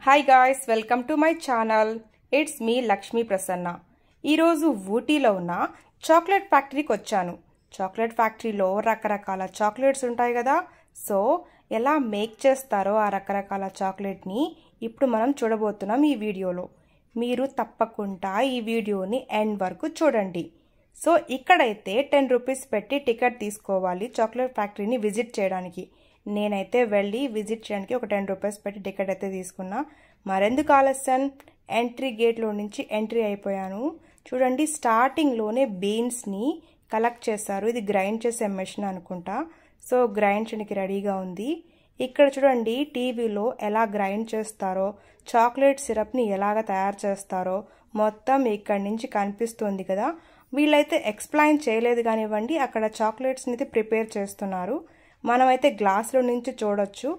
Hi guys, welcome to my channel. It's me Lakshmi Prasanna. ఈరోజు ఊటీలో ఉన్న చాక్లెట్ ఫ్యాక్టరీకి వచ్చాను. చాక్లెట్ ఫ్యాక్టరీలో రకరకాల చాక్లెట్స్ ఉంటాయి కదా. సో ఎలా మేక్ చేస్తారో ఆ రకరకాల చాక్లెట్ని ఇప్పుడు మనం చూడబోతున్నాం ఈ వీడియోలో. మీరు తప్పకుండా ఈ వీడియోని ఎండ్ వరకు చూడండి. సో ఇక్కడైతే 10 రూపీస్ పెట్టి టికెట్ తీసుకోవాలి చాక్లెట్ ఫ్యాక్టరీని విజిట్ చేయడానికి. నేనైతే వెళ్ళి విజిట్ చేయడానికి ఒక 10 రూపీస్ పెట్టి టికెట్ అయితే తీసుకున్నా. మరెందుకు ఆలస్యం, ఎంట్రీ గేట్లో నుంచి ఎంట్రీ అయిపోయాను. చూడండి, స్టార్టింగ్లోనే బీన్స్ని కలెక్ట్ చేశారు. ఇది గ్రైండ్ చేసే మెషిన్ అనుకుంటా. సో గ్రైండ్ చేయడానికి రెడీగా ఉంది. ఇక్కడ చూడండి, టీవీలో ఎలా గ్రైండ్ చేస్తారో, చాక్లెట్ సిరప్ని ఎలాగ తయారు చేస్తారో మొత్తం ఇక్కడి నుంచి కనిపిస్తుంది కదా. వీళ్ళైతే ఎక్స్ప్లెయిన్ చేయలేదు కానివ్వండి, అక్కడ చాక్లెట్స్ని అయితే ప్రిపేర్ చేస్తున్నారు. మనమైతే గ్లాస్లో నుంచి చూడొచ్చు.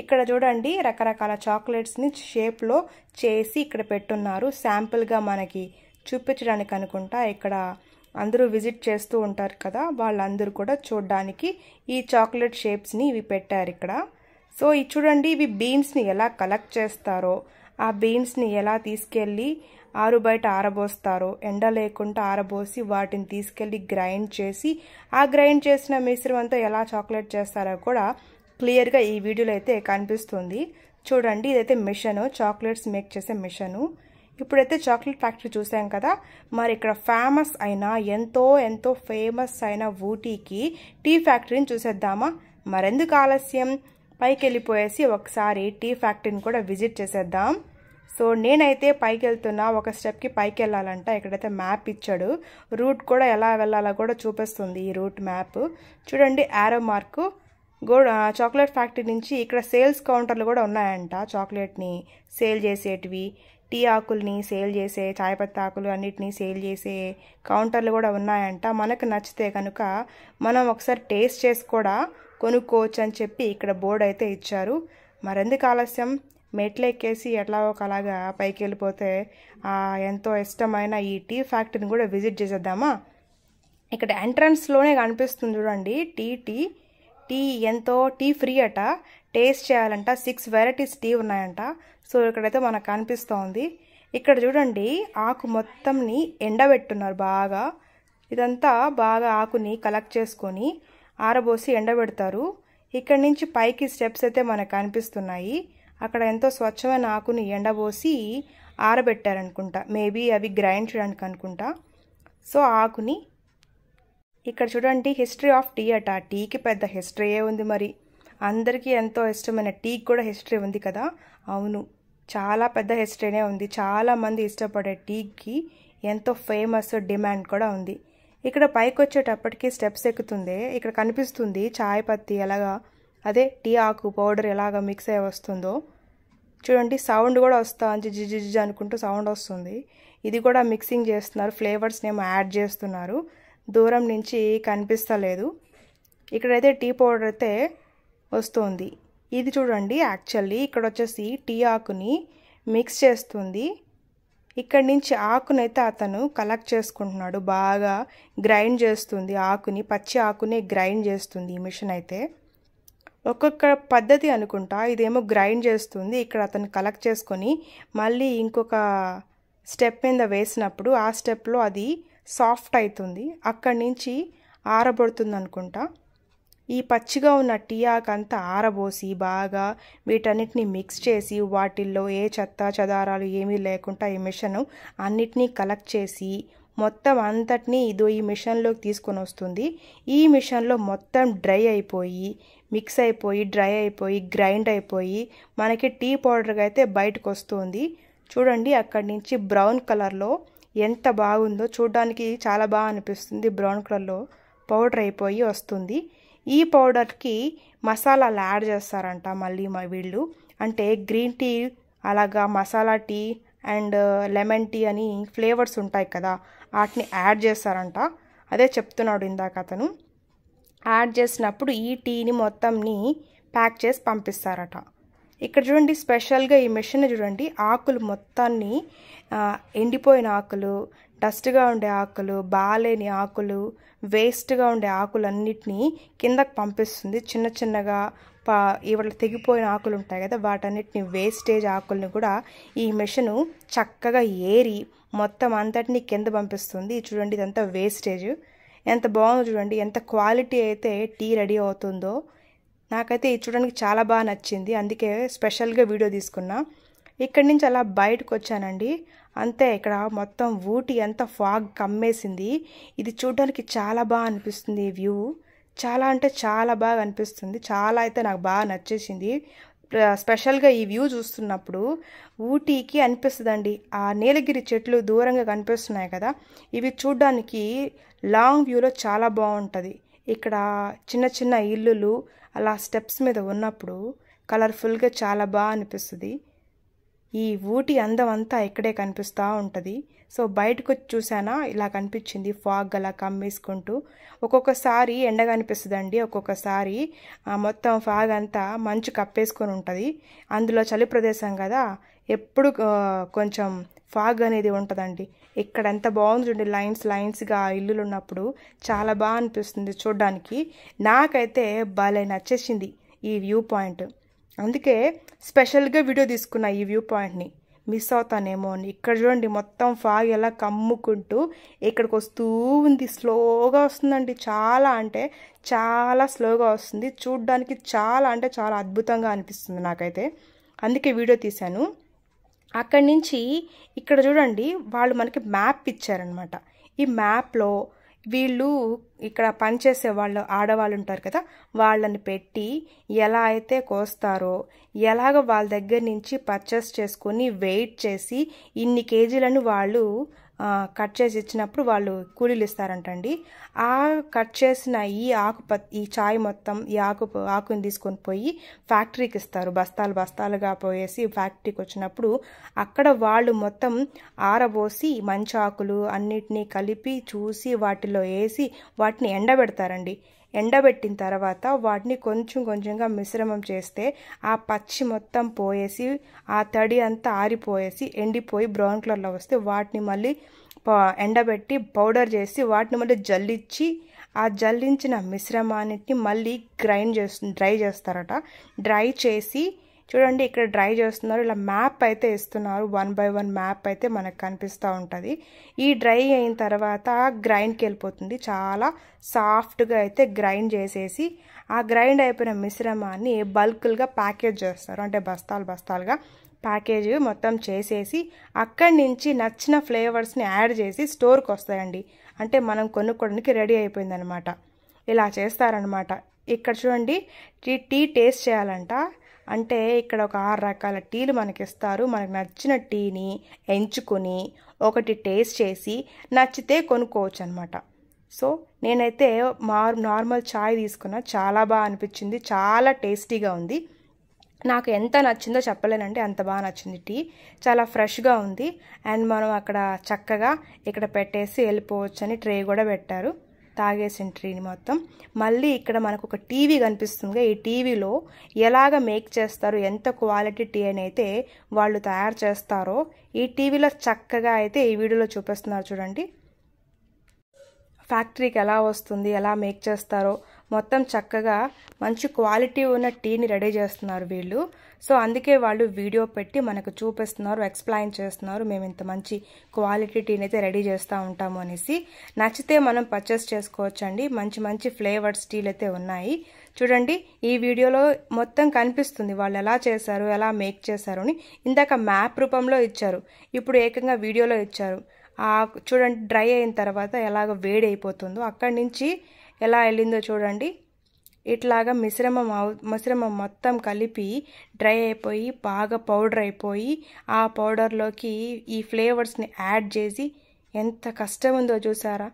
ఇక్కడ చూడండి, రకరకాల చాక్లెట్స్ని షేప్లో చేసి ఇక్కడ పెట్టున్నారు. శాంపుల్గా మనకి చూపించడానికి అనుకుంటా. ఇక్కడ అందరూ విజిట్ చేస్తూ ఉంటారు కదా, వాళ్ళందరూ కూడా చూడడానికి ఈ చాక్లెట్ షేప్స్ని ఇవి పెట్టారు ఇక్కడ. సో ఇది చూడండి, ఇవి బీన్స్ని ఎలా కలెక్ట్ చేస్తారో, ఆ బీన్స్ని ఎలా తీసుకెళ్ళి బయట ఆరబోస్తారో, ఎండ లేకుండా ఆరబోసి వాటిని తీసుకెళ్ళి గ్రైండ్ చేసి ఆ గ్రైండ్ చేసిన మిశ్రమంతో ఎలా చాక్లెట్ చేస్తారో కూడా క్లియర్గా ఈ వీడియోలో అయితే కనిపిస్తుంది. చూడండి, ఇదైతే మిషను, చాక్లెట్స్ మేక్ చేసే మిషను. ఇప్పుడైతే చాక్లెట్ ఫ్యాక్టరీ చూసాం కదా. మరి ఇక్కడ ఫేమస్ అయిన ఎంతో ఫేమస్ అయిన ఊటీకి టీ ఫ్యాక్టరీని చూసేద్దామా? మరెందుకు ఆలస్యం, పైకి వెళ్ళిపోయేసి ఒకసారి టీ ఫ్యాక్టరీని కూడా విజిట్ చేసేద్దాం. సో నేనైతే పైకి వెళ్తున్నా. ఒక స్టెప్కి పైకి వెళ్ళాలంట. ఇక్కడైతే మ్యాప్ ఇచ్చాడు, రూట్ కూడా ఎలా వెళ్ళాలో కూడా చూపిస్తుంది ఈ రూట్ మ్యాప్. చూడండి, యారో మార్కు చాక్లెట్ ఫ్యాక్టరీ నుంచి ఇక్కడ సేల్స్ కౌంటర్లు కూడా ఉన్నాయంట. చాక్లెట్ని సేల్ చేసేటివి, టీ ఆకుల్ని సేల్ చేసే, చాయపత్తి ఆకులు అన్నిటినీ సేల్ చేసే కౌంటర్లు కూడా ఉన్నాయంట. మనకు నచ్చితే కనుక మనం ఒకసారి టేస్ట్ చేసి కూడా కొనుక్కోవచ్చు అని చెప్పి ఇక్కడ బోర్డు అయితే ఇచ్చారు. మరెందుకు ఆలస్యం, మెట్లు ఎక్కేసి ఎట్లా ఒకలాగా పైకి వెళ్ళిపోతే ఎంతో ఇష్టమైన ఈ టీ ఫ్యాక్టరీని కూడా విజిట్ చేసేద్దామా? ఇక్కడ ఎంట్రన్స్లోనే కనిపిస్తుంది చూడండి, టీ ఎంతో టీ ఫ్రీ అట. టేస్ట్ చేయాలంట. 6 వెరైటీస్ టీ ఉన్నాయంట. సో ఇక్కడైతే మనకు కనిపిస్తోంది. ఇక్కడ చూడండి, ఆకు మొత్తంని ఎండబెట్టున్నారు బాగా. ఇదంతా బాగా ఆకుని కలెక్ట్ చేసుకొని ఆరబోసి ఎండబెడతారు. ఇక్కడ నుంచి పైకి స్టెప్స్ అయితే మనకు కనిపిస్తున్నాయి. అక్కడ ఎంతో స్వచ్ఛమైన ఆకుని ఎండబోసి ఆరబెట్టారనుకుంటా. మేబీ అవి గ్రైండ్ చేయడానికి అనుకుంటా. సో ఆకుని ఇక్కడ చూడండి, హిస్టరీ ఆఫ్ టీ అట. టీకి పెద్ద హిస్టరీయే ఉంది. మరి అందరికీ ఎంతో ఇష్టమైన టీకి కూడా హిస్టరీ ఉంది కదా. అవును, చాలా పెద్ద హిస్టరీనే ఉంది. చాలామంది ఇష్టపడే టీకి ఎంతో ఫేమస్ డిమాండ్ కూడా ఉంది. ఇక్కడ పైకి వచ్చేటప్పటికి స్టెప్స్ ఎక్కుతుంది. ఇక్కడ కనిపిస్తుంది చాయ్ పత్తి ఎలాగా, అదే టీ ఆకు పౌడర్ ఎలాగ మిక్స్ అయ్యి వస్తుందో చూడండి. సౌండ్ కూడా వస్తుంది, జిజ్ అనుకుంటూ సౌండ్ వస్తుంది. ఇది కూడా మిక్సింగ్ చేస్తున్నారు, ఫ్లేవర్స్ని ఏమో యాడ్ చేస్తున్నారు. దూరం నుంచి కనిపిస్తలేదు. ఇక్కడైతే టీ పౌడర్ అయితే వస్తుంది. ఇది చూడండి, యాక్చువల్లీ ఇక్కడ వచ్చేసి టీ ఆకుని మిక్స్ చేస్తుంది. ఇక్కడి నుంచి ఆకునైతే అతను కలెక్ట్ చేసుకుంటున్నాడు. బాగా గ్రైండ్ చేస్తుంది ఆకుని, పచ్చి ఆకుని గ్రైండ్ చేస్తుంది ఈ మిషన్ అయితే. ఒక్కొక్క పద్ధతి అనుకుంటా. ఇదేమో గ్రైండ్ చేస్తుంది, ఇక్కడ అతను కలెక్ట్ చేసుకొని మళ్ళీ ఇంకొక స్టెప్ మీద వేసినప్పుడు ఆ స్టెప్లో అది సాఫ్ట్ అవుతుంది. అక్కడి నుంచి ఆరబడుతుంది అనుకుంటా. ఈ పచ్చిగా ఉన్న టీ ఆకంతా ఆరబోసి బాగా వీటన్నిటిని మిక్స్ చేసి వాటిల్లో ఏ చెత్త చెదారాలు ఏమీ లేకుండా ఈ మిషన్ అన్నిటినీ కలెక్ట్ చేసి మొత్తం అంతటినీ ఈ మిషన్లోకి తీసుకొని వస్తుంది. ఈ మిషన్లో మొత్తం డ్రై అయిపోయి, మిక్స్ అయిపోయి, డ్రై అయిపోయి, గ్రైండ్ అయిపోయి మనకి టీ పౌడర్గా అయితే బయటకు వస్తుంది. చూడండి, అక్కడి నుంచి బ్రౌన్ కలర్లో ఎంత బాగుందో, చూడడానికి చాలా బాగా అనిపిస్తుంది. బ్రౌన్ కలర్లో పౌడర్ అయిపోయి వస్తుంది. ఈ పౌడర్కి మసాలాలు యాడ్ చేస్తారంట మళ్ళీ వీళ్ళు. అంటే గ్రీన్ టీ అలాగా masala tea and lemon tea అని ఫ్లేవర్స్ ఉంటాయి కదా, వాటిని యాడ్ చేస్తారంట. అదే చెప్తున్నాడు ఇందాక అతను. యాడ్ చేసినప్పుడు ఈ టీని మొత్తంని ప్యాక్ చేసి పంపిస్తారట. ఇక్కడ చూడండి, స్పెషల్గా ఈ మిషన్ చూడండి, ఆకులు మొత్తాన్ని ఎండిపోయిన ఆకులు, డస్ట్గా ఉండే ఆకులు, బాలేని ఆకులు, వేస్ట్గా ఉండే ఆకులన్నిటినీ కిందకు పంపిస్తుంది. చిన్న చిన్నగా ఇవాళ తెగిపోయిన ఆకులు ఉంటాయి కదా, వాటన్నిటిని వేస్టేజ్ ఆకుల్ని కూడా ఈ మెషిన్ చక్కగా ఏరి మొత్తం అంతటిని కింద పంపిస్తుంది. చూడండి, ఇదంతా వేస్టేజ్. ఎంత బాగుందో చూడండి, ఎంత క్వాలిటీ అయితే టీ రెడీ అవుతుందో. నాకైతే ఇది చూడడానికి చాలా బాగా నచ్చింది, అందుకే స్పెషల్గా వీడియో తీసుకున్నా. ఇక్కడి నుంచి అలా బయటకు వచ్చానండి. అంతే, ఇక్కడ మొత్తం ఊటీ ఎంత ఫాగ్ కమ్మేసింది. ఇది చూడడానికి చాలా బాగా అనిపిస్తుంది. ఈ వ్యూ చాలా అంటే చాలా బాగా అనిపిస్తుంది. చాలా అయితే నాకు బాగా నచ్చేసింది. స్పెషల్గా ఈ వ్యూ చూస్తున్నప్పుడు ఊటీకి అనిపిస్తుందండి. ఆ నీలగిరి చెట్లు దూరంగా కనిపిస్తున్నాయి కదా, ఇవి చూడ్డానికి లాంగ్ వ్యూలో చాలా బాగుంటుంది. ఇక్కడ చిన్న చిన్న ఇల్లులు అలా స్టెప్స్ మీద ఉన్నప్పుడు కలర్ఫుల్గా చాలా బాగా అనిపిస్తుంది. ఈ ఊటీ అందం అంతా ఇక్కడే కనిపిస్తూ ఉంటుంది. సో బయటకు వచ్చి చూసానా, ఇలా కనిపించింది ఫాగ్ అలా కమ్మేసుకుంటూ. ఒక్కొక్కసారి ఎండగా అనిపిస్తుందండి, ఒక్కొక్కసారి మొత్తం ఫాగ్ అంతా మంచు కప్పేసుకొని ఉంటుంది. అందులో చలి ప్రదేశం కదా, ఎప్పుడు కొంచెం ఫాగ్ అనేది ఉంటుందండి. ఇక్కడ ఎంత బాగుంది చూడండి, లైన్స్గా ఇల్లులు ఉన్నప్పుడు చాలా బాగా అనిపిస్తుంది చూడడానికి. నాకైతే భలే నచ్చేసింది ఈ వ్యూ పాయింట్, అందుకే స్పెషల్గా వీడియో తీసుకున్నా ఈ వ్యూ పాయింట్ని. మిస్ అవుతానేమో అని. ఇక్కడ చూడండి, మొత్తం ఫాగ్ ఎలా కమ్ముకుంటూ ఇక్కడికి వస్తూ ఉంది. స్లోగా వస్తుందండి, చాలా అంటే చాలా స్లోగా వస్తుంది. చూడ్డానికి చాలా అంటే చాలా అద్భుతంగా అనిపిస్తుంది నాకైతే, అందుకే వీడియో తీశాను. అక్కడి నుంచి ఇక్కడ చూడండి, వాళ్ళు మనకి మ్యాప్ ఇచ్చారనమాట. ఈ మ్యాప్లో వీళ్ళు ఇక్కడ పనిచేసే వాళ్ళు ఆడవాళ్ళు ఉంటారు కదా, వాళ్ళని పెట్టి ఎలా అయితే కోస్తారో, ఎలాగ వాళ్ళ దగ్గర నుంచి పర్చేస్ చేసుకొని వెయిట్ చేసి ఇన్ని కేజీలను వాళ్ళు కట్ చేసి ఇచ్చినప్పుడు వాళ్ళు కూలీలు ఇస్తారంటండి. ఆ కట్ చేసిన ఈ చాయ్ మొత్తం ఈ ఆకుని తీసుకొని పోయి ఫ్యాక్టరీకి ఇస్తారు. బస్తాలుగా పోయేసి ఫ్యాక్టరీకి వచ్చినప్పుడు అక్కడ వాళ్ళు మొత్తం ఆరబోసి మంచి ఆకులు అన్నిటినీ కలిపి చూసి వాటిలో వేసి వాటిని ఎండబెడతారండి. ఎండబెట్టిన తర్వాత వాటిని కొంచెంగా మిశ్రమం చేస్తే ఆ పచ్చి మొత్తం పోయేసి ఆ తడి అంతా ఆరిపోయేసి ఎండిపోయి బ్రౌన్ కలర్లో వస్తే వాటిని మళ్ళీ ఎండబెట్టి పౌడర్ చేసి వాటిని మళ్ళీ జల్లించి ఆ జల్లించిన మిశ్రమాన్ని మళ్ళీ డ్రై చేస్తారట. డ్రై చేసి చూడండి, ఇక్కడ డ్రై చేస్తున్నారు. ఇలా మ్యాప్ అయితే ఇస్తున్నారు, 1 by 1 మ్యాప్ అయితే మనకు కనిపిస్తూ ఉంటుంది. ఈ డ్రై అయిన తర్వాత గ్రైండ్కి వెళ్ళిపోతుంది. చాలా సాఫ్ట్గా అయితే గ్రైండ్ చేసేసి ఆ గ్రైండ్ అయిపోయిన మిశ్రమాన్ని బల్క్లుగా ప్యాకేజ్ చేస్తారు. అంటే బస్తాలుగా ప్యాకేజ్ మొత్తం చేసేసి అక్కడి నుంచి నచ్చిన ఫ్లేవర్స్ని యాడ్ చేసి స్టోర్కి వస్తాయండి. అంటే మనం కొనుక్కోవడానికి రెడీ అయిపోయిందనమాట. ఇలా చేస్తారనమాట. ఇక్కడ చూడండి, టీ టేస్ట్ చేయాలంట. అంటే ఇక్కడ ఒక 6 రకాల టీలు మనకి ఇస్తారు. మనకు నచ్చిన టీని ఎంచుకొని ఒకటి టేస్ట్ చేసి నచ్చితే కొనుక్కోవచ్చు అనమాట. సో నేనైతే నార్మల్ చాయ్ తీసుకున్నా, చాలా బాగా అనిపించింది, చాలా టేస్టీగా ఉంది. నాకు ఎంత నచ్చిందో చెప్పలేనండి, అంత బాగా నచ్చింది. టీ చాలా ఫ్రెష్గా ఉంది. అండ్ మనం అక్కడ చక్కగా ఇక్కడ పెట్టేసి వెళ్ళిపోవచ్చు అని ట్రే కూడా పెట్టారు. తాగేసిన ట్రీని మొత్తం. మళ్ళీ ఇక్కడ మనకు ఒక టీవీ కనిపిస్తుంది. ఈ టీవీలో ఎలాగ మేక్ చేస్తారు, ఎంత క్వాలిటీ టీ అని అయితే వాళ్ళు తయారు చేస్తారో ఈ టీవీలో చక్కగా అయితే ఈ వీడియోలో చూపిస్తున్నారు చూడండి. ఫ్యాక్టరీకి ఎలా వస్తుంది, ఎలా మేక్ చేస్తారో మొత్తం చక్కగా మంచి క్వాలిటీ ఉన్న టీని రెడీ చేస్తున్నారు వీళ్ళు. సో అందుకే వాళ్ళు వీడియో పెట్టి మనకు చూపిస్తున్నారు, ఎక్స్ప్లెయిన్ చేస్తున్నారు, మేము ఇంత మంచి క్వాలిటీ టీని అయితే రెడీ చేస్తూ ఉంటాము అనేసి. నచ్చితే మనం పర్చేస్ చేసుకోవచ్చండి. మంచి ఫ్లేవర్స్ టీలు అయితే ఉన్నాయి చూడండి. ఈ వీడియోలో మొత్తం కనిపిస్తుంది వాళ్ళు ఎలా చేశారు, ఎలా మేక్ చేశారు అని. ఇందాక మ్యాప్ రూపంలో ఇచ్చారు, ఇప్పుడు ఏకంగా వీడియోలో ఇచ్చారు. చూడండి, డ్రై అయిన తర్వాత ఎలాగ వేడి అయిపోతుందో అక్కడి నుంచి ఎలా వెళ్ళిందో చూడండి. ఇట్లాగా మిశ్రమం మొత్తం కలిపి డ్రై అయిపోయి బాగా పౌడర్ అయిపోయి ఆ పౌడర్లోకి ఈ ఫ్లేవర్స్ని యాడ్ చేసి ఎంత కష్టం ఉందో చూసారా.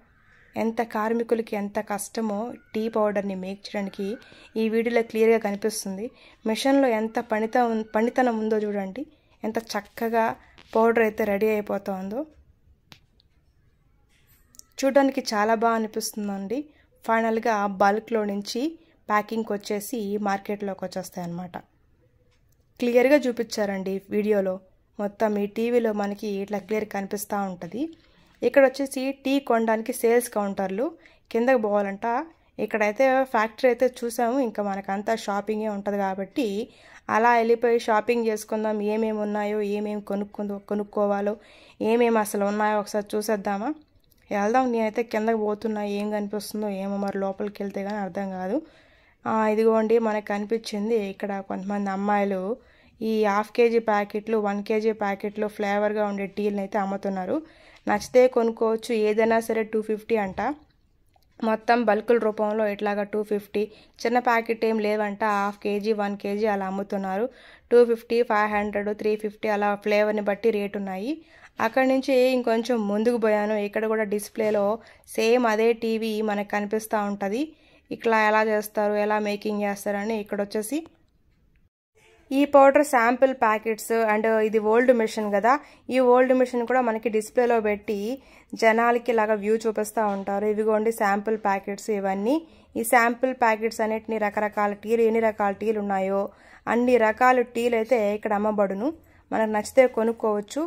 ఎంత కార్మికులకి ఎంత కష్టమో టీ పౌడర్ని మేక్ చేయడానికి ఈ వీడియోలో క్లియర్గా కనిపిస్తుంది. మిషన్లో ఎంత పనితనం ఉందో చూడండి, ఎంత చక్కగా పౌడర్ అయితే రెడీ అయిపోతుందో. చూడడానికి చాలా బాగా అనిపిస్తుందండి. ఫైనల్గా బల్క్లో నుంచి ప్యాకింగ్కి వచ్చేసి మార్కెట్లోకి వచ్చేస్తాయి అన్నమాట. క్లియర్గా చూపించారండి వీడియోలో మొత్తం. ఈ టీవీలో మనకి ఇట్లా క్లియర్ కనిపిస్తూ ఉంటుంది. ఇక్కడ వచ్చేసి టీ కొనడానికి సేల్స్ కౌంటర్లు. కిందకి పోవాలంట, ఇక్కడైతే ఫ్యాక్టరీ అయితే చూసాము, ఇంకా మనకంతా షాపింగే ఉంటుంది కాబట్టి అలా వెళ్ళిపోయి షాపింగ్ చేసుకుందాం. ఏమేమి ఉన్నాయో, ఏమేమి కొనుక్కోవాలో, ఏమేమి అసలు ఉన్నాయో ఒకసారి చూసేద్దామా? వెళ్దాం. నేనైతే కిందకి పోతున్నా, ఏం కనిపిస్తుందో ఏమో, మరి లోపలికి వెళ్తే కానీ అర్థం కాదు. ఇదిగోండి మనకు కనిపించింది ఇక్కడ కొంతమంది అమ్మాయిలు ఈ ½ కేజీ ప్యాకెట్లు, 1 కేజీ ప్యాకెట్లు ఫ్లేవర్గా ఉండే టీలను అయితే అమ్ముతున్నారు. నచ్చితే కొనుక్కోవచ్చు. ఏదైనా సరే 250 అంట. మొత్తం బల్కుల రూపంలో ఇట్లాగా 250. చిన్న ప్యాకెట్ ఏం లేవంట. ½ కేజీ, 1 కేజీ అలా అమ్ముతున్నారు. 250, 500, 350 అలా ఫ్లేవర్ని బట్టి రేటు ఉన్నాయి. అక్కడి నుంచి ఇంకొంచెం ముందుకు పోయాను. ఇక్కడ కూడా డిస్ప్లేలో సేమ్ అదే టీవీ మనకు కనిపిస్తూ ఉంటుంది. ఇట్లా ఎలా చేస్తారు, ఎలా మేకింగ్ చేస్తారని. ఇక్కడ వచ్చేసి ఈ పౌడర్ శాంపిల్ ప్యాకెట్స్ అండ్ ఇది ఓల్డ్ మిషన్ కదా, ఈ ఓల్డ్ మిషన్ కూడా మనకి డిస్ప్లేలో పెట్టి జనాలకి ఇలాగా వ్యూ చూపిస్తూ ఉంటారు. ఇవిగోండి శాంపిల్ ప్యాకెట్స్ ఇవన్నీ. ఈ శాంపిల్ ప్యాకెట్స్ అన్నిటిని రకరకాల టీలు, ఎన్ని రకాల టీలు ఉన్నాయో అన్ని రకాల టీలు అయితే ఇక్కడ అమ్మబడును. మనకు నచ్చితే కొనుక్కోవచ్చు.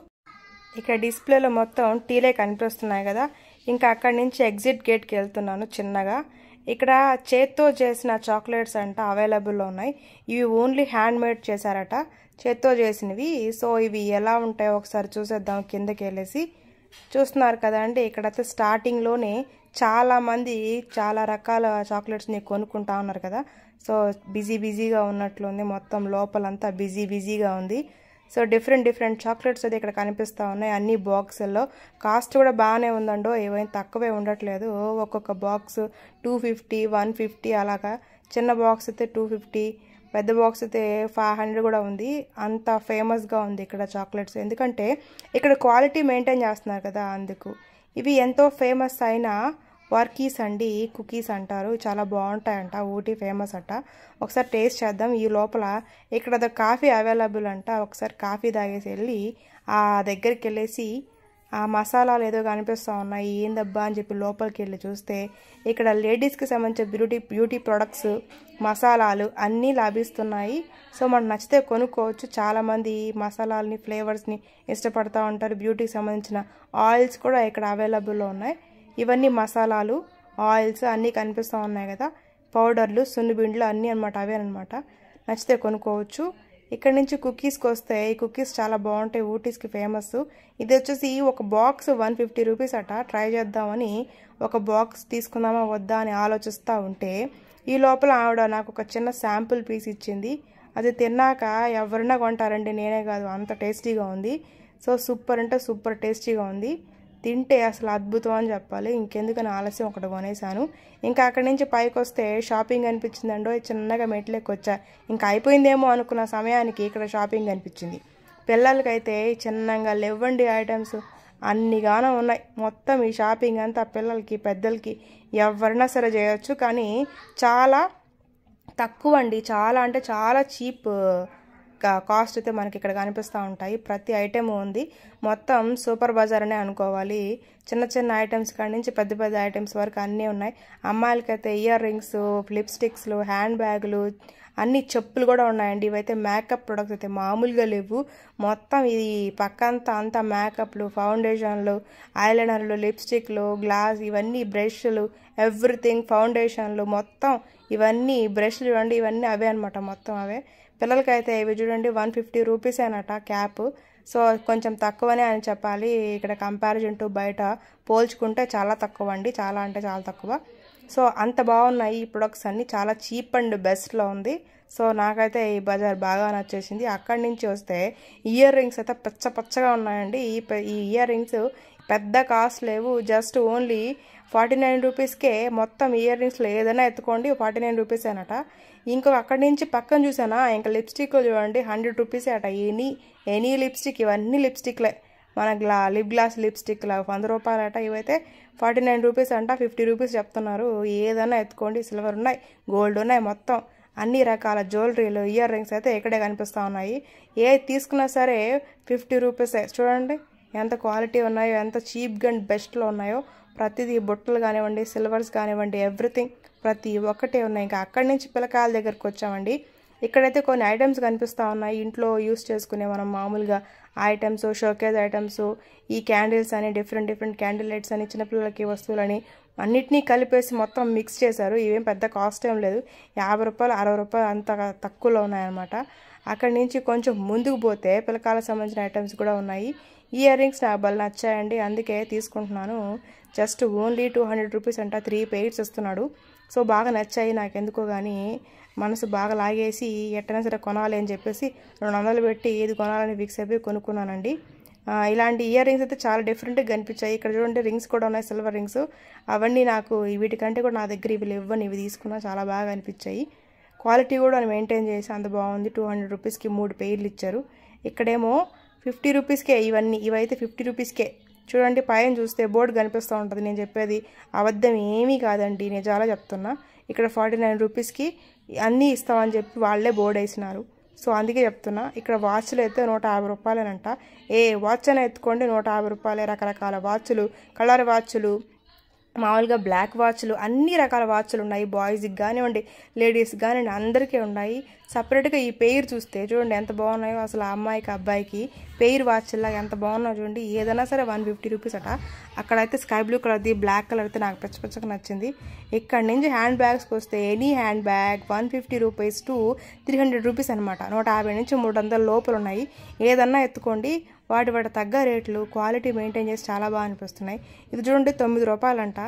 ఇక్కడ డిస్ప్లేలో మొత్తం టీలే కనిపిస్తున్నాయి కదా. ఇంకా అక్కడి నుంచి ఎగ్జిట్ గేట్కి వెళ్తున్నాను చిన్నగా. ఇక్కడ చేత్తో చేసిన చాక్లెట్స్ అంట అవైలబుల్లో ఉన్నాయి. ఇవి ఓన్లీ హ్యాండ్ మేడ్ చేశారట, చేత్తో చేసినవి. సో ఇవి ఎలా ఉంటాయో ఒకసారి చూసేద్దాం. కిందకి వెళ్ళేసి చూస్తున్నారు కదండి, ఇక్కడైతే స్టార్టింగ్లోనే చాలామంది చాలా రకాల చాక్లెట్స్ని కొనుక్కుంటా ఉన్నారు కదా. సో బిజీగా ఉన్నట్లుంది, మొత్తం లోపలంతా బిజీగా ఉంది. సో డిఫరెంట్ చాక్లెట్స్ అయితే ఇక్కడ కనిపిస్తూ ఉన్నాయి. అన్ని బాక్సుల్లో కాస్ట్ కూడా బాగానే ఉందండో, ఏమైనా తక్కువే ఉండట్లేదు. ఒక్కొక్క బాక్స్ 250, 150 అలాగా. చిన్న బాక్స్ అయితే 250, పెద్ద బాక్స్ అయితే 500 కూడా ఉంది. అంత ఫేమస్గా ఉంది ఇక్కడ చాక్లెట్స్, ఎందుకంటే ఇక్కడ క్వాలిటీ మెయింటైన్ చేస్తున్నారు కదా అందుకు. ఇవి ఎంతో ఫేమస్ అయిన వర్కీస్ అండి, కుకీస్ అంటారు. చాలా బాగుంటాయంట, ఊటీ ఫేమస్ అట. ఒకసారి టేస్ట్ చేద్దాం. ఈ లోపల ఇక్కడ కాఫీ అవైలబుల్ అంట. ఒకసారి కాఫీ తాగేసి వెళ్ళి ఆ దగ్గరికి వెళ్ళేసి ఆ మసాలాలు ఏదో కనిపిస్తూ ఉన్నాయి, ఏందబ్బా అని చెప్పి లోపలికి వెళ్ళి చూస్తే ఇక్కడ లేడీస్కి సంబంధించిన బ్యూటీ ప్రొడక్ట్స్, మసాలాలు అన్నీ లభిస్తున్నాయి. సో మనకు నచ్చితే కొనుక్కోవచ్చు. చాలామంది మసాలాలని, ఫ్లేవర్స్ని ఇష్టపడుతూ ఉంటారు. బ్యూటీకి సంబంధించిన ఆయిల్స్ కూడా ఇక్కడ అవైలబుల్లో ఉన్నాయి. ఇవన్నీ మసాలాలు, ఆయిల్స్ అన్నీ కనిపిస్తూ ఉన్నాయి కదా. పౌడర్లు, సున్నిబిండ్లు అన్నీ అనమాట, అవేనమాట. నచ్చితే కొనుక్కోవచ్చు. ఇక్కడ నుంచి కుకీస్కి వస్తే ఈ కుకీస్ చాలా బాగుంటాయి, ఊటీస్కి ఫేమస్. ఇది వచ్చేసి ఒక బాక్స్ 150 రూపీస్ అట. ట్రై చేద్దామని ఒక బాక్స్ తీసుకుందామా వద్దా అని ఆలోచిస్తూ ఉంటే ఈ లోపల ఆవిడ నాకు ఒక చిన్న శాంపుల్ పీస్ ఇచ్చింది. అది తిన్నాక ఎవరైనా కొంటారండి, నేనే కాదు, అంత టేస్టీగా ఉంది. సో సూపర్ అంటే సూపర్ టేస్టీగా ఉంది. తింటే అసలు అద్భుతం అని చెప్పాలి. ఇంకెందుకని ఆలస్యం ఒకటి కొనేసాను. ఇంకా అక్కడి నుంచి పైకి వస్తే షాపింగ్ అనిపించిందండో. చిన్నగా మెట్లెక్కి వచ్చా. ఇంకా అయిపోయిందేమో అనుకున్న సమయానికి ఇక్కడ షాపింగ్ అనిపించింది. పిల్లలకైతే చిన్నగా లేవండి ఐటమ్స్ అన్నిగానో ఉన్నాయి. మొత్తం ఈ షాపింగ్ అంతా పిల్లలకి, పెద్దలకి ఎవరైనా సరే చేయొచ్చు. కానీ చాలా తక్కువ అండి, చాలా అంటే చాలా చీప్ కాస్ట్ అయితే మనకి ఇక్కడ కనిపిస్తూ ఉంటాయి. ప్రతి ఐటెం ఉంది. మొత్తం సూపర్ బజార్ అనే అనుకోవాలి. చిన్న ఐటమ్స్ కాడి నుంచి పెద్ద ఐటమ్స్ వరకు అన్నీ ఉన్నాయి. అమ్మాయిలకైతే ఇయర్ రింగ్స్, లిప్స్టిక్స్లు, హ్యాండ్ బ్యాగులు, అన్ని చెప్పులు కూడా ఉన్నాయండి. ఇవైతే మేకప్ ప్రొడక్ట్స్ అయితే మామూలుగా లేవు. మొత్తం ఇది పక్కంతా మేకప్లు, ఫౌండేషన్లు, ఐలైనర్లు, లిప్స్టిక్లు, గ్లాస్, ఇవన్నీ బ్రష్లు, ఎవ్రీథింగ్, ఫౌండేషన్లు, మొత్తం ఇవన్నీ బ్రష్లు చూడండి, ఇవన్నీ అవే అనమాట, మొత్తం అవే. పిల్లలకైతే ఇవి చూడండి 150 రూపీస్ అనట క్యాప్. సో కొంచెం తక్కువనే అని చెప్పాలి. ఇక్కడ కంపారిజన్ టు బయట పోల్చుకుంటే చాలా తక్కువ అండి, చాలా అంటే చాలా తక్కువ. సో అంత బాగున్నాయి ఈ ప్రొడక్ట్స్ అన్నీ, చాలా చీప్ అండ్ బెస్ట్లో ఉంది. సో నాకైతే ఈ బజార్ బాగా నచ్చేసింది. అక్కడి నుంచి వస్తే ఇయర్ రింగ్స్ అయితే పచ్చగా ఉన్నాయండి. ఈ ఇయర్ రింగ్స్ పెద్ద కాస్ట్ లేవు, జస్ట్ ఓన్లీ 49 రూపీస్కే మొత్తం ఇయర్ రింగ్స్లో ఏదైనా ఎత్తుకోండి 49 రూపీస్ అనట. ఇంకో అక్కడి నుంచి పక్కన చూసానా, ఇంకా లిప్స్టిక్లు చూడండి 100 రూపీసే అట. ఎనీ లిప్స్టిక్, ఇవన్నీ లిప్స్టిక్లే. మన లిప్ గ్లాస్ లిప్స్టిక్లా 100 రూపాయలు అట. ఇవైతే 49 రూపీస్ అంట, 50 రూపీస్ చెప్తున్నారు. ఏదైనా ఎత్తుకోండి, సిల్వర్ ఉన్నాయి, గోల్డ్ ఉన్నాయి, మొత్తం అన్ని రకాల జ్యువెలరీలు, ఇయర్ రింగ్స్ అయితే ఇక్కడే కనిపిస్తూ ఉన్నాయి. ఏ తీసుకున్నా సరే 50 రూపీసే. చూడండి ఎంత క్వాలిటీ ఉన్నాయో, ఎంత చీప్గా అండ్ బెస్ట్లో ఉన్నాయో. ప్రతిదీ బొట్టలు కానివ్వండి, సిల్వర్స్ కానివ్వండి, ఎవ్రీథింగ్ ప్రతి ఒక్కటే ఉన్నాయి. ఇంకా అక్కడి నుంచి పిల్లకాయల దగ్గరికి వచ్చామండి. ఇక్కడైతే కొన్ని ఐటమ్స్ కనిపిస్తూ ఉన్నాయి, ఇంట్లో యూస్ చేసుకునే మనం మామూలుగా ఐటమ్స్, షోకేజ్ ఐటమ్స్, ఈ క్యాండిల్స్ అని డిఫరెంట్ క్యాండిల్ లైట్స్ అని చిన్నపిల్లలకి వస్తువులని అన్నిటినీ కలిపేసి మొత్తం మిక్స్ చేశారు. ఇవేం పెద్ద కాస్ట్ ఏం లేదు, 50 రూపాయలు 60 రూపాయలు అంత తక్కువలో ఉన్నాయన్నమాట. అక్కడి నుంచి కొంచెం ముందుకు పోతే పిల్లకాయలకు సంబంధించిన ఐటమ్స్ కూడా ఉన్నాయి. ఇయర్ రింగ్స్ నాకు బాగా నచ్చాయండి, అందుకే తీసుకుంటున్నాను. జస్ట్ ఓన్లీ 200 రూపీస్ అంట, 3 పెయిర్స్ ఇస్తున్నాడు. సో బాగా నచ్చాయి నాకు, ఎందుకో కానీ మనసు బాగా లాగేసి ఎట్టైనా సరే కొనాలి అని చెప్పేసి 200 పెట్టి ఏది కొనాలని ఫిక్స్ అయిపోయి కొనుక్కున్నానండి. ఇలాంటి ఇయర్ రింగ్స్ అయితే చాలా డిఫరెంట్గా కనిపించాయి. ఇక్కడ చూడండి రింగ్స్ కూడా ఉన్నాయి, సిల్వర్ రింగ్స్. అవన్నీ నాకు వీటికంటే కూడా నా దగ్గర ఇవి ఇవ్వని, ఇవి తీసుకున్నా చాలా బాగా అనిపించాయి. క్వాలిటీ కూడా మెయింటైన్ చేసి అంత బాగుంది. 200 రూపీస్కి 3 పెయిర్లు ఇచ్చారు. ఇక్కడేమో 50 రూపీస్కే ఇవైతే 50 రూపీస్కే. చూడండి పైన చూస్తే బోర్డు కనిపిస్తూ ఉంటుంది. నేను చెప్పేది అబద్ధం ఏమీ కాదండి, నిజాలా చెప్తున్నా. ఇక్కడ 49 రూపీస్కి అన్నీ ఇస్తామని చెప్పి వాళ్ళే బోర్డు వేసినారు. సో అందుకే చెప్తున్నా. ఇక్కడ వాచ్లు అయితే 150 రూపాయలేనంట. ఏ వాచ్ అయినా ఎత్తుకోండి 150 రూపాయలే. రకరకాల వాచ్లు, కలర్ వాచ్లు, మామూలుగా బ్లాక్ వాచ్లు, అన్ని రకాల వాచ్లు ఉన్నాయి. బాయ్స్కి కానివ్వండి, లేడీస్కి కానివ్వండి, అందరికీ ఉన్నాయి. సపరేట్గా ఈ పెయిర్ చూస్తే చూడండి ఎంత బాగున్నాయో. అసలు ఆ అమ్మాయికి అబ్బాయికి పెయిర్ వాచ్లాగా ఎంత బాగున్నాయో చూడండి. ఏదైనా సరే 150 రూపీస్ అట. అక్కడైతే స్కై బ్లూ కలర్ది, బ్లాక్ కలర్ అయితే నాకు పచ్చగా నచ్చింది. ఇక్కడ నుంచి హ్యాండ్ బ్యాగ్స్కి వస్తే any hand bag 150 rupees to 300 rupees అనమాట. 150 నుంచి 300 లోపల ఉన్నాయి. ఏదన్నా ఎత్తుకోండి, వాటి తగ్గ రేట్లు, క్వాలిటీ మెయింటైన్ చేసి చాలా బాగా అనిపిస్తున్నాయి. ఇది చూడండి 9 రూపాయలంట.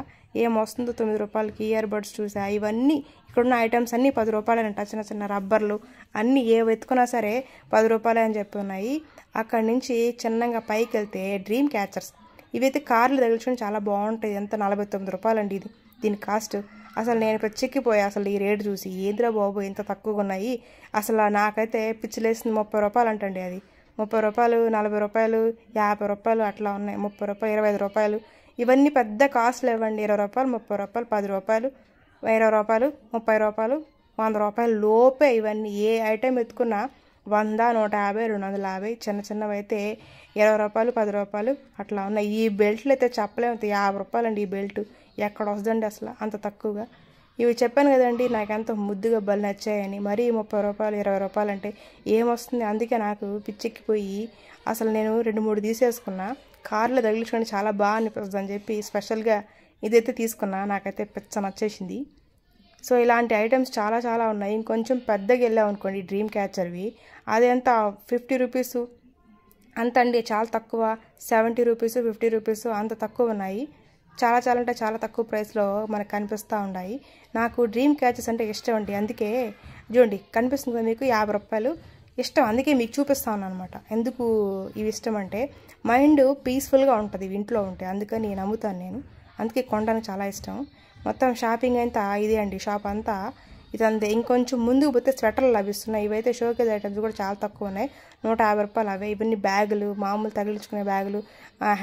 ఏమొస్తుందో 9 రూపాయలకి. ఇయర్ బడ్స్ చూసా, ఇవన్నీ ఇక్కడున్న ఐటమ్స్ అన్నీ 10 రూపాయలంట. చిన్న రబ్బర్లు అన్నీ ఏ ఎత్తుకున్నా సరే 10 రూపాయలే అని చెప్పి ఉన్నాయి. అక్కడి నుంచి చిన్నగా పైకి వెళ్తే డ్రీమ్ క్యాచర్స్, ఇవైతే కార్లు తగిలించుకొని చాలా బాగుంటాయి. ఎంత 49 రూపాయలండి దీని కాస్ట్. అసలు నేను ప్రత్యేకిపోయా అసలు ఈ రేటు చూసి. ఏంద్రా బాబు ఇంత తక్కువగా ఉన్నాయి. అసలు నాకైతే పిచ్చిలేసింది. 30 రూపాయలు అంటండి అది. 30 రూపాయలు, 40 రూపాయలు, 50 రూపాయలు అట్లా ఉన్నాయి. 30 రూపాయలు, 25 రూపాయలు. ఇవన్నీ పెద్ద కాస్ట్లు ఇవ్వండి. 20 రూపాయలు, 30 రూపాయలు, 10 రూపాయలు, 20 రూపాయలు, 30 రూపాయలు, 100 రూపాయలు లోపే ఇవన్నీ. ఏ ఐటెం ఎత్తుకున్నా 100, 150, 250. చిన్నవి అయితే 20 రూపాయలు, 10 రూపాయలు అట్లా ఉన్నాయి. ఈ బెల్ట్లు అయితే చెప్పలేము, 50 రూపాయలండి ఈ బెల్ట్. ఎక్కడ వస్తుందండి అసలు అంత తక్కువగా. ఇవి చెప్పాను కదండి నాకు ఎంతో ముద్దుగా బలి నచ్చాయని. మరీ 30 రూపాయలు, 20 రూపాయలు అంటే ఏమొస్తుంది. అందుకే నాకు పిచ్చెక్కిపోయి అసలు నేను 2-3 తీసేసుకున్నా. కార్లో తగిలించుకొని చాలా బాగా అనిపిస్తుంది అని చెప్పి స్పెషల్గా ఇదైతే తీసుకున్నా. నాకైతే పిచ్చ నచ్చేసింది. సో ఇలాంటి ఐటమ్స్ చాలా ఉన్నాయి. ఇంకొంచెం పెద్దగా వెళ్ళాం అనుకోండి డ్రీమ్ క్యాచర్వి, అదంతా 50 రూపీసు అంత అండి, చాలా తక్కువ. 70 రూపీసు, 50 రూపీసు అంత తక్కువ ఉన్నాయి. చాలా అంటే చాలా తక్కువ ప్రైస్లో మనకు కనిపిస్తూ ఉన్నాయి. నాకు డ్రీమ్ క్యాచెస్ అంటే ఇష్టం అండి. అందుకే చూడండి కనిపిస్తుంది కదా మీకు 50 రూపాయలు ఇష్టం. అందుకే మీకు చూపిస్తాను అనమాట. ఎందుకు ఇవి ఇష్టం అంటే మైండ్ పీస్ఫుల్గా ఉంటుంది ఇవి ఇంట్లో ఉంటాయి. అందుకని నమ్ముతాను నేను. అందుకే కొనడానికి చాలా ఇష్టం. మొత్తం షాపింగ్ అంతా ఇదే అండి, షాప్ అంతా ఇదంతే. ఇంకొంచెం ముందుకు పోతే స్వెటర్లు లభిస్తున్నాయి. ఇవైతే షోకేజ్ ఐటమ్స్ కూడా చాలా తక్కువ ఉన్నాయి. 150 రూపాయలు అవే. ఇవన్నీ బ్యాగులు, మామూలు తగిలించుకునే బ్యాగులు,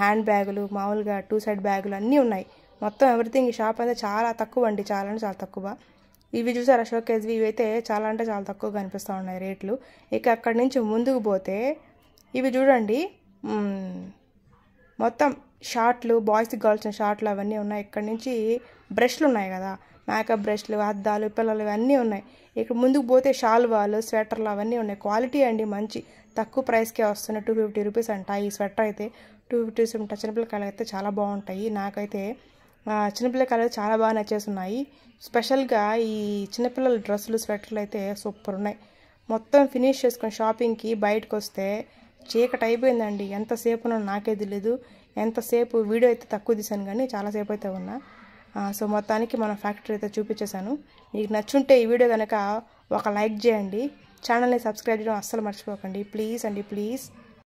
హ్యాండ్ బ్యాగులు, మామూలుగా 2 సైడ్ బ్యాగులు అన్నీ ఉన్నాయి. మొత్తం ఎవ్రీథింగ్ ఈ షాప్ అయితే చాలా తక్కువ అండి, చాలా అంటే చాలా తక్కువ. ఇవి చూసారా షోకేజ్వి, ఇవైతే చాలా అంటే చాలా తక్కువగా అనిపిస్తూ ఉన్నాయి రేట్లు. ఇక అక్కడి నుంచి ముందుకు పోతే ఇవి చూడండి మొత్తం షార్ట్లు, బాయ్స్కి కావాల్సిన షార్ట్లు అవన్నీ ఉన్నాయి. ఇక్కడి నుంచి బ్రష్లు ఉన్నాయి కదా, మేకప్ బ్రష్లు, అద్దాలు, పిల్లలు ఇవన్నీ ఉన్నాయి. ఇక్కడ ముందుకు పోతే షాల్వాలు, స్వెటర్లు అవన్నీ ఉన్నాయి. క్వాలిటీ అండి మంచి తక్కువ ప్రైస్కే వస్తున్నాయి. 250 రూపీస్ అంట. ఈ స్వెటర్ అయితే 250 రూపీస్ ఉంటాయి. చిన్నపిల్లకాయలు అయితే చాలా బాగుంటాయి. నాకైతే చిన్నపిల్లకాయలు చాలా బాగా నచ్చేస్తున్నాయి. స్పెషల్గా ఈ చిన్నపిల్లల డ్రెస్సులు, స్వెటర్లు అయితే సూపర్ ఉన్నాయి. మొత్తం ఫినిష్ చేసుకొని షాపింగ్కి బయటకు వస్తే చీకటి అయిపోయిందండి. ఎంతసేపు నాకే తెలియదు. ఎంతసేపు వీడియో అయితే తక్కువ తీసాను కానీ చాలాసేపు అయితే ఉన్నా. సో మొత్తానికి మన ఫ్యాక్టరీ అయితే చూపించేశాను. మీకు నచ్చుంటే ఈ వీడియో కనుక ఒక లైక్ చేయండి. ఛానల్ని సబ్స్క్రైబ్ చేయడం అస్సలు మర్చిపోకండి. ప్లీజ్ అండి, ప్లీజ్.